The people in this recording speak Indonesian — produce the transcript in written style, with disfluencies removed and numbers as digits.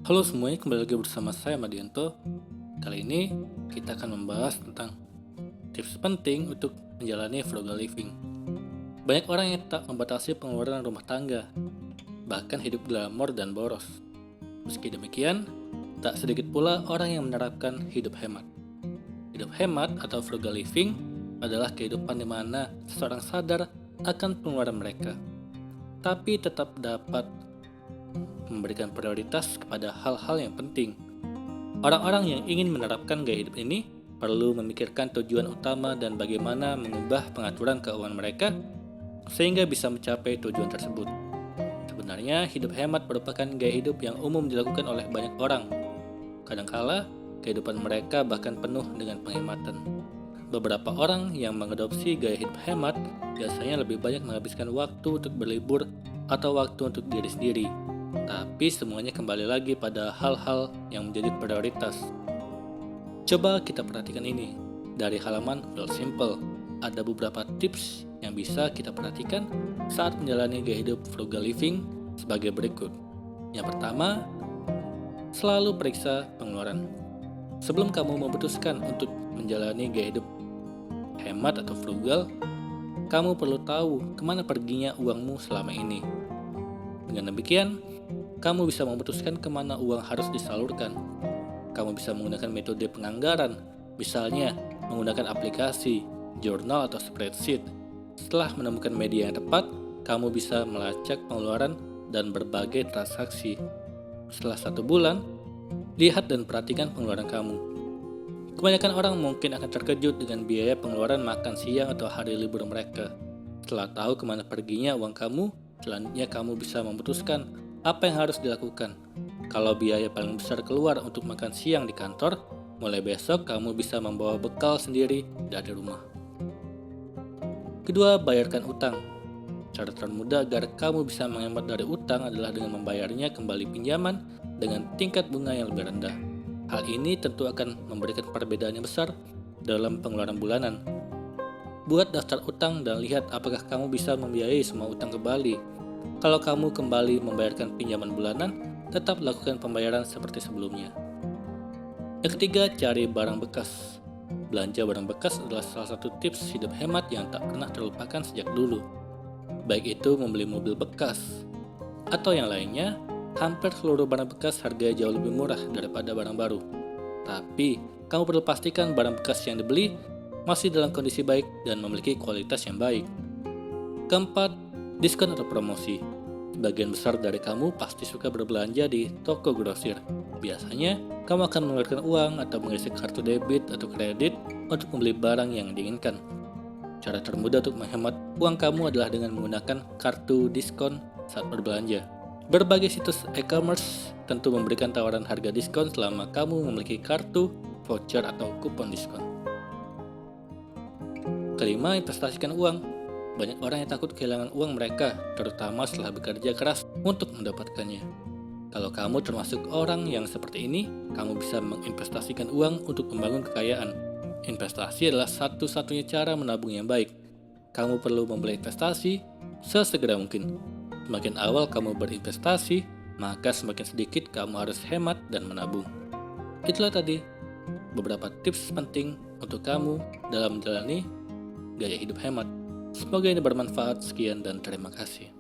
Halo semuanya, kembali lagi bersama saya Madianto. Kali ini kita akan membahas tentang tips penting untuk menjalani frugal living. Banyak orang yang tak membatasi pengeluaran rumah tangga, bahkan hidup glamor dan boros. Meski demikian, tak sedikit pula orang yang menerapkan hidup hemat. Hidup hemat atau frugal living adalah kehidupan di mana seseorang sadar akan pengeluaran mereka, tapi tetap dapat memberikan prioritas kepada hal-hal yang penting. Orang-orang yang ingin menerapkan gaya hidup ini perlu memikirkan tujuan utama dan bagaimana mengubah pengaturan keuangan mereka sehingga bisa mencapai tujuan tersebut. Sebenarnya, hidup hemat merupakan gaya hidup yang umum dilakukan oleh banyak orang. Kadangkala, kehidupan mereka bahkan penuh dengan penghematan. Beberapa orang yang mengadopsi gaya hidup hemat biasanya lebih banyak menghabiskan waktu untuk berlibur atau waktu untuk diri sendiri. Tapi semuanya kembali lagi pada hal-hal yang menjadi prioritas. Coba kita perhatikan ini. Dari halaman Real Simple, ada beberapa tips yang bisa kita perhatikan saat menjalani gaya hidup frugal living sebagai berikut. Yang pertama, selalu periksa pengeluaran. Sebelum kamu memutuskan untuk menjalani gaya hidup hemat atau frugal, kamu perlu tahu kemana perginya uangmu selama ini. Dengan demikian, kamu bisa memutuskan kemana uang harus disalurkan. Kamu bisa menggunakan metode penganggaran, misalnya menggunakan aplikasi, jurnal, atau spreadsheet. Setelah menemukan media yang tepat, kamu bisa melacak pengeluaran dan berbagai transaksi. Setelah 1 bulan, lihat dan perhatikan pengeluaran kamu. Kebanyakan orang mungkin akan terkejut dengan biaya pengeluaran makan siang atau hari libur mereka. Setelah tahu kemana perginya uang kamu, selanjutnya kamu bisa memutuskan apa yang harus dilakukan. Kalau biaya paling besar keluar untuk makan siang di kantor, mulai besok kamu bisa membawa bekal sendiri dari rumah. Kedua, bayarkan utang. Cara termudah agar kamu bisa menghemat dari utang adalah dengan membayarnya kembali pinjaman dengan tingkat bunga yang lebih rendah. Hal ini tentu akan memberikan perbedaan yang besar dalam pengeluaran bulanan. Buat daftar utang dan lihat apakah kamu bisa membiayai semua utang kembali. Kalau kamu kembali membayarkan pinjaman bulanan, tetap lakukan pembayaran seperti sebelumnya. Yang ketiga, cari barang bekas. Belanja barang bekas adalah salah satu tips hidup hemat yang tak pernah terlupakan sejak dulu. Baik itu membeli mobil bekas atau yang lainnya, hampir seluruh barang bekas harganya jauh lebih murah daripada barang baru. Tapi, kamu perlu pastikan barang bekas yang dibeli masih dalam kondisi baik dan memiliki kualitas yang baik. Keempat, diskon atau promosi. Sebagian besar dari kamu pasti suka berbelanja di toko grosir. Biasanya, kamu akan mengeluarkan uang atau mengisi kartu debit atau kredit untuk membeli barang yang diinginkan. Cara termudah untuk menghemat uang kamu adalah dengan menggunakan kartu diskon saat berbelanja. Berbagai situs e-commerce tentu memberikan tawaran harga diskon selama kamu memiliki kartu, voucher, atau kupon diskon. Kelima, investasikan uang. Banyak orang yang takut kehilangan uang mereka, terutama setelah bekerja keras untuk mendapatkannya. Kalau kamu termasuk orang yang seperti ini, kamu bisa menginvestasikan uang untuk membangun kekayaan. Investasi adalah satu-satunya cara menabung yang baik. Kamu perlu memulai investasi sesegera mungkin. Semakin awal kamu berinvestasi, maka semakin sedikit kamu harus hemat dan menabung. Itulah tadi beberapa tips penting untuk kamu dalam menjalani gaya hidup hemat. Semoga ini bermanfaat. Sekian dan terima kasih.